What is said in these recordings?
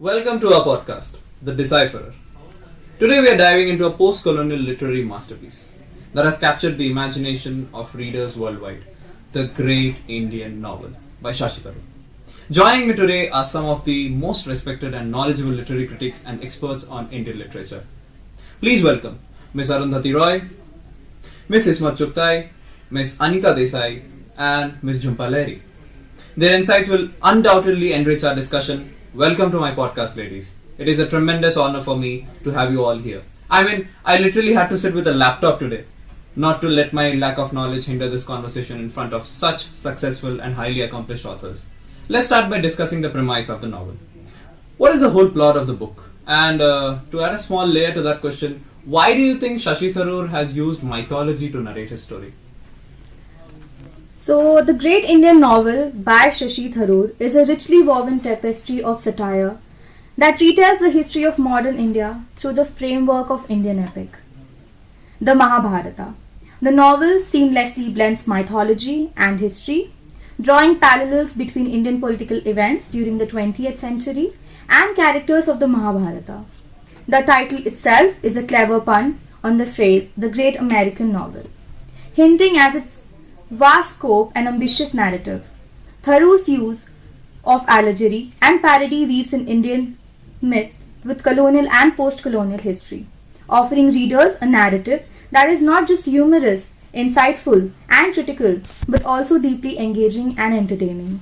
Welcome to our podcast, The Decipherer. Today we are diving into a post-colonial literary masterpiece that has captured the imagination of readers worldwide, the great Indian novel by Shashi Tharoor. Joining me today are some of the most respected and knowledgeable literary critics and experts on Indian literature. Please welcome Ms. Arundhati Roy, Ms. Ismat Chugtai, Ms. Anita Desai, and Ms. Jhumpa Lahiri. Their insights will undoubtedly enrich our discussion. Welcome to my podcast, ladies. It is a tremendous honor for me to have you all here. I literally had to sit with a laptop today, not to let my lack of knowledge hinder this conversation in front of such successful and highly accomplished authors. Let's start by discussing the premise of the novel. What is the whole plot of the book? And to add a small layer to that question, why do you think Shashi Tharoor has used mythology to narrate his story? So, the great Indian novel by Shashi Tharoor is a richly woven tapestry of satire that retells the history of modern India through the framework of Indian epic, the Mahabharata. The novel seamlessly blends mythology and history, drawing parallels between Indian political events during the 20th century and characters of the Mahabharata. The title itself is a clever pun on the phrase "the great American novel," hinting at its vast scope and ambitious narrative. Tharoor's use of allegory and parody weaves in Indian myth with colonial and post-colonial history, offering readers a narrative that is not just humorous, insightful, and critical, but also deeply engaging and entertaining.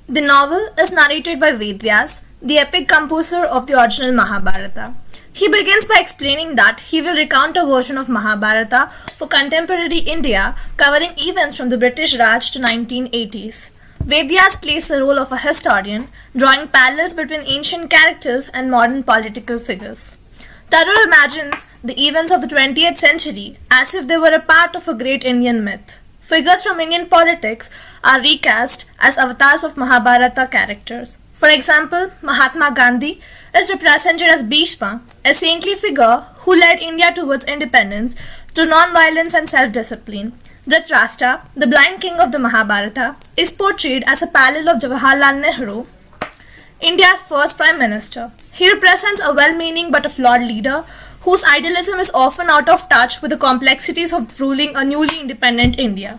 The novel is narrated by Vedyas, the epic composer of the original Mahabharata. He begins by explaining that he will recount a version of Mahabharata for contemporary India, covering events from the British Raj to 1980s. Vedyas plays the role of a historian, drawing parallels between ancient characters and modern political figures. Tharoor imagines the events of the 20th century as if they were a part of a great Indian myth. Figures from Indian politics are recast as avatars of Mahabharata characters. For example, Mahatma Gandhi is represented as Bhishma, a saintly figure who led India towards independence through non-violence and self-discipline. Dhritarashtra, the blind king of the Mahabharata, is portrayed as a parallel of Jawaharlal Nehru, India's first Prime Minister. He represents a well-meaning but a flawed leader whose idealism is often out of touch with the complexities of ruling a newly independent India.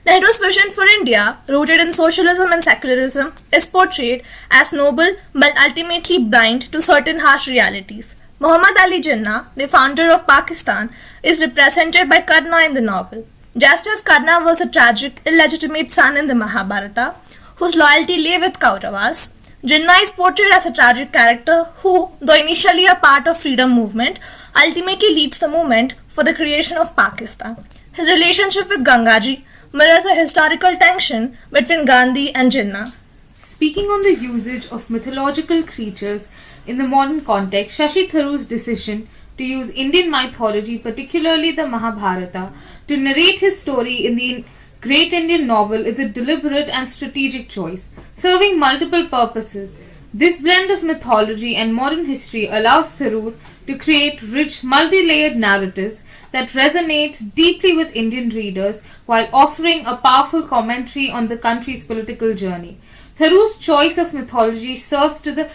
Nehru's vision for India, rooted in socialism and secularism, is portrayed as noble but ultimately blind to certain harsh realities. Muhammad Ali Jinnah, the founder of Pakistan, is represented by Karna in the novel. Just as Karna was a tragic, illegitimate son in the Mahabharata, whose loyalty lay with Kauravas, Jinnah is portrayed as a tragic character who, though initially a part of freedom movement, ultimately leads the movement for the creation of Pakistan. His relationship with Gangaji mirrors a historical tension between Gandhi and Jinnah. Speaking on the usage of mythological creatures in the modern context, Shashi Tharoor's decision to use Indian mythology, particularly the Mahabharata, to narrate his story in the great Indian novel is a deliberate and strategic choice, serving multiple purposes. This blend of mythology and modern history allows Tharoor to create rich, multi-layered narratives that resonates deeply with Indian readers while offering a powerful commentary on the country's political journey. Tharoor's choice of mythology serves to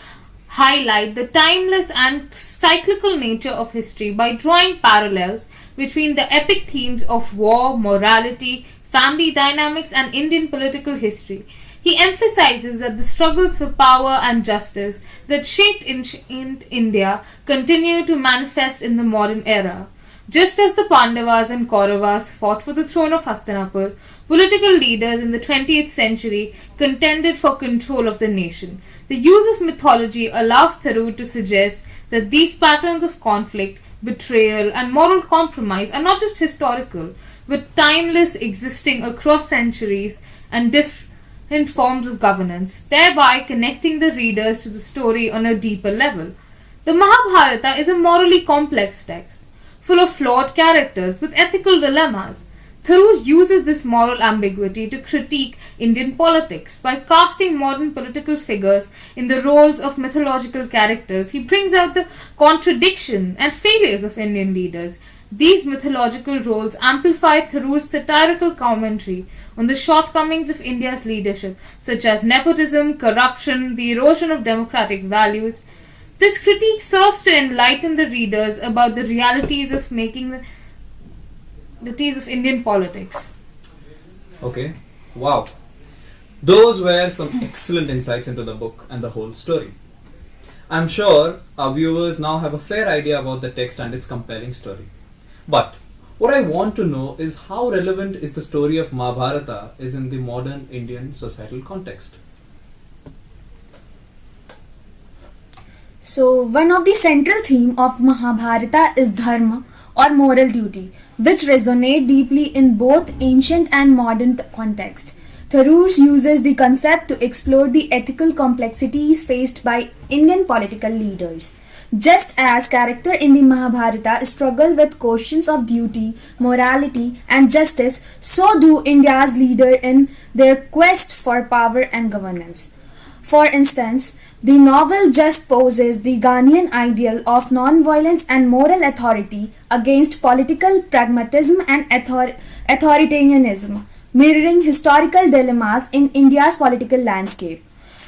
highlight the timeless and cyclical nature of history by drawing parallels between the epic themes of war, morality, family dynamics, and Indian political history. He emphasizes that the struggles for power and justice that shaped ancient India continue to manifest in the modern era. Just as the Pandavas and Kauravas fought for the throne of Hastinapur, political leaders in the 20th century contended for control of the nation. The use of mythology allows Tharoor to suggest that these patterns of conflict, betrayal, and moral compromise are not just historical, but timeless, existing across centuries and different forms of governance, thereby connecting the readers to the story on a deeper level. The Mahabharata is a morally complex text, full of flawed characters with ethical dilemmas. Tharoor uses this moral ambiguity to critique Indian politics. By casting modern political figures in the roles of mythological characters, he brings out the contradiction and failures of Indian leaders. These mythological roles amplify Tharoor's satirical commentary on the shortcomings of India's leadership, such as nepotism, corruption, the erosion of democratic values. This critique serves to enlighten the readers about the realities of Indian politics. Okay, wow. Those were some excellent insights into the book and the whole story. I'm sure our viewers now have a fair idea about the text and its compelling story. But what I want to know is how relevant is the story of Mahabharata is in the modern Indian societal context. So, one of the central theme of Mahabharata is dharma or moral duty, which resonate deeply in both ancient and modern context. Tharoor uses the concept to explore the ethical complexities faced by Indian political leaders. Just as characters in the Mahabharata struggle with questions of duty, morality, and justice, so do India's leaders in their quest for power and governance. For instance, the novel just poses the Gandhian ideal of non-violence and moral authority against political pragmatism and authoritarianism, mirroring historical dilemmas in India's political landscape.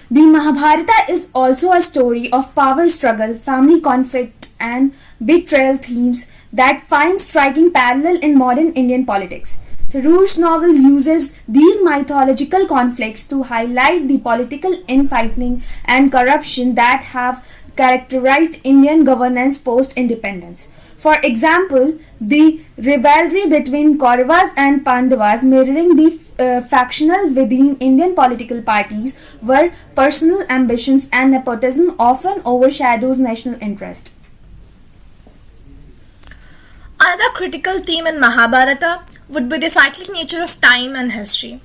The Mahabharata is also a story of power struggle, family conflict, and betrayal themes that find striking parallel in modern Indian politics. Tharoor's novel uses these mythological conflicts to highlight the political infighting and corruption that have characterized Indian governance post-independence. For example, the rivalry between Kauravas and Pandavas, mirroring the factional within Indian political parties, where personal ambitions and nepotism often overshadows national interest. Another critical theme in Mahabharata would be the cyclic nature of time and history.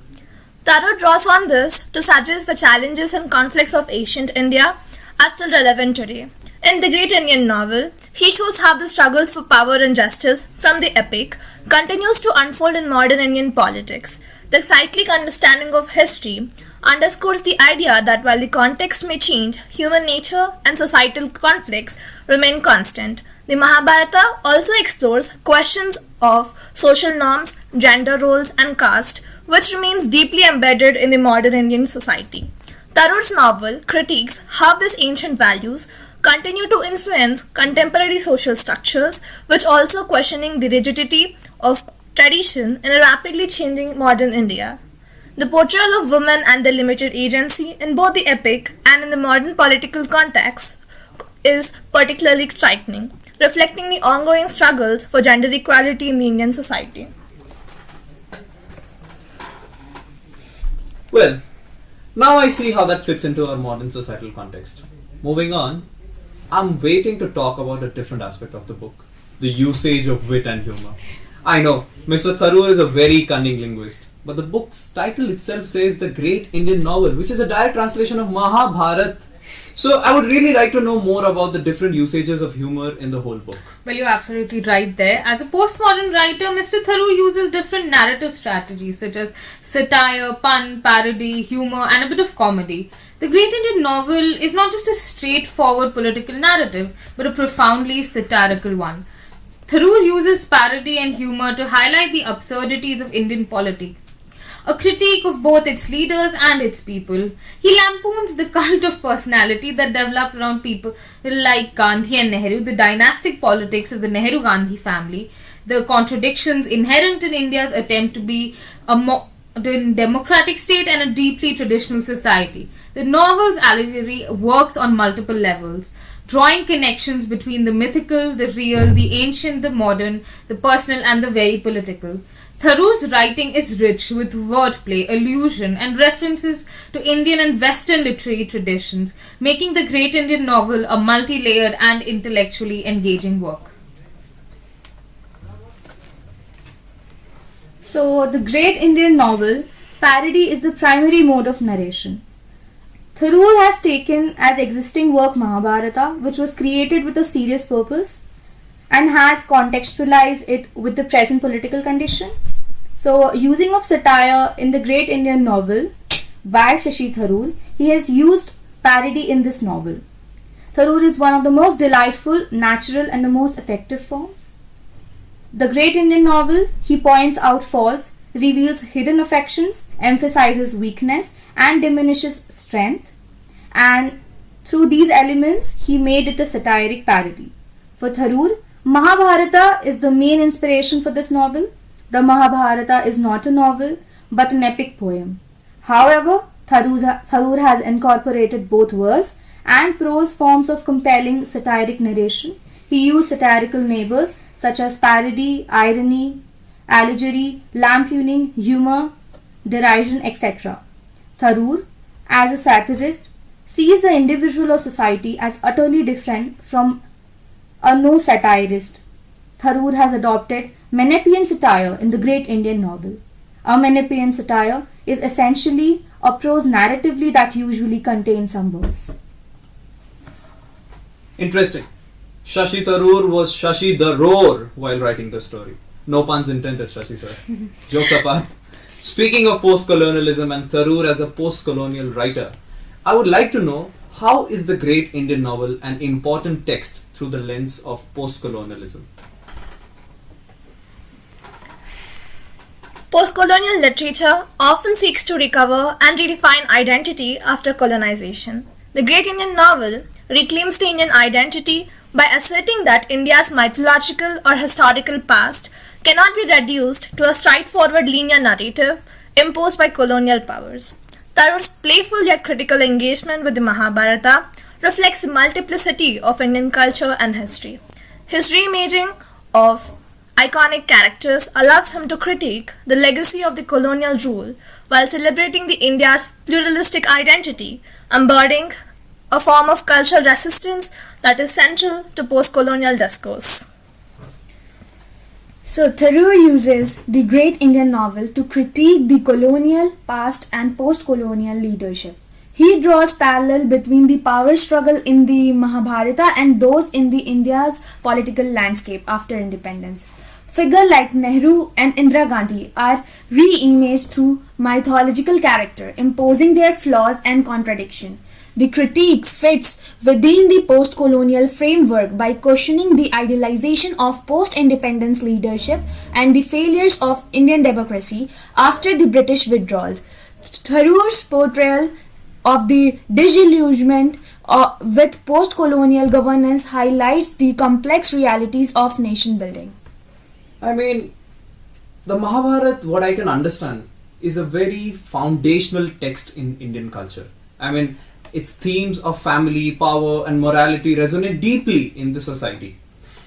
Tharoor draws on this to suggest the challenges and conflicts of ancient India are still relevant today. In the Great Indian Novel, he shows how the struggles for power and justice from the epic continues to unfold in modern Indian politics. The cyclic understanding of history underscores the idea that while the context may change, human nature and societal conflicts remain constant. The Mahabharata also explores questions of social norms, gender roles, and caste, which remains deeply embedded in the modern Indian society. Tharoor's novel critiques how these ancient values continue to influence contemporary social structures, which also questioning the rigidity of tradition in a rapidly changing modern India. The portrayal of women and their limited agency in both the epic and in the modern political context is particularly striking, reflecting the ongoing struggles for gender equality in the Indian society. Well, now I see how that fits into our modern societal context. Moving on, I'm waiting to talk about a different aspect of the book, the usage of wit and humor. I know, Mr. Tharoor is a very cunning linguist, but the book's title itself says The Great Indian Novel, which is a direct translation of Mahabharata. So I would really like to know more about the different usages of humor in the whole book. Well, you're absolutely right there. As a postmodern writer, Mr. Tharoor uses different narrative strategies such as satire, pun, parody, humor, and a bit of comedy. The Great Indian Novel is not just a straightforward political narrative, but a profoundly satirical one. Tharoor uses parody and humor to highlight the absurdities of Indian politics, a critique of both its leaders and its people. He lampoons the cult of personality that developed around people like Gandhi and Nehru, the dynastic politics of the Nehru-Gandhi family, the contradictions inherent in India's attempt to be a modern democratic state and a deeply traditional society. The novel's allegory works on multiple levels, drawing connections between the mythical, the real, the ancient, the modern, the personal, and the very political. Tharoor's writing is rich with wordplay, allusion, and references to Indian and Western literary traditions, making the Great Indian Novel a multi-layered and intellectually engaging work. So, the Great Indian Novel, parody is the primary mode of narration. Tharoor has taken as existing work Mahabharata, which was created with a serious purpose, and has contextualized it with the present political condition. So, using of satire in the Great Indian Novel by Shashi Tharoor, he has used parody in this novel. Tharoor is one of the most delightful, natural, and the most effective forms. The great Indian novel, he points out faults, reveals hidden affections, emphasizes weakness, and diminishes strength. And through these elements, he made it a satiric parody. For Tharoor, Mahabharata is the main inspiration for this novel. The Mahabharata is not a novel, but an epic poem. However, Tharoor has incorporated both verse and prose forms of compelling satiric narration. He used satirical neighbors such as parody, irony, allegory, lampooning, humour, derision, etc. Tharoor, as a satirist, sees the individual or society as utterly different from a no-satirist. Tharoor has adopted Menippean satire in the great Indian novel. A Menippean satire is essentially a prose narratively that usually contains some verse. Interesting. Shashi Tharoor was Shashi the Roar while writing the story. No puns intended, Shashi sir. Jokes apart. Speaking of postcolonialism and Tharoor as a postcolonial writer, I would like to know, how is the great Indian novel an important text through the lens of postcolonialism? Postcolonial literature often seeks to recover and redefine identity after colonization. The great Indian novel reclaims the Indian identity by asserting that India's mythological or historical past cannot be reduced to a straightforward linear narrative imposed by colonial powers. Tharoor's playful yet critical engagement with the Mahabharata reflects the multiplicity of Indian culture and history. His reimaging of iconic characters allows him to critique the legacy of the colonial rule while celebrating the India's pluralistic identity, embodying a form of cultural resistance that is central to post-colonial discourse. So Tharoor uses the great Indian novel to critique the colonial, past and post-colonial leadership. He draws parallel between the power struggle in the Mahabharata and those in the India's political landscape after independence. Figures like Nehru and Indira Gandhi are re-imaged through mythological character, imposing their flaws and contradiction. The critique fits within the post-colonial framework by questioning the idealization of post-independence leadership and the failures of Indian democracy after the British withdrawal. Tharoor's portrayal of the disillusionment with post-colonial governance highlights the complex realities of nation building. I mean, the Mahabharata, what I can understand, is a very foundational text in Indian culture. I mean, its themes of family, power and morality resonate deeply in the society.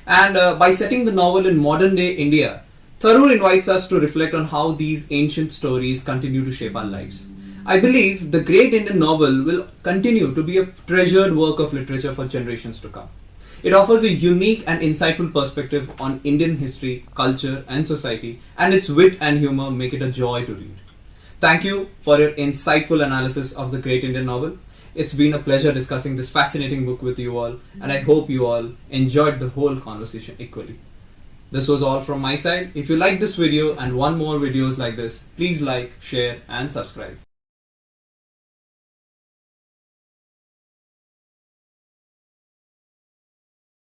And by setting the novel in modern day India, Tharoor invites us to reflect on how these ancient stories continue to shape our lives. I believe the great Indian novel will continue to be a treasured work of literature for generations to come. It offers a unique and insightful perspective on Indian history, culture and society, and its wit and humor make it a joy to read. Thank you for your insightful analysis of the great Indian novel. It's been a pleasure discussing this fascinating book with you all, and I hope you all enjoyed the whole conversation equally. This was all from my side. If you like this video and want more videos like this, please like, share and subscribe.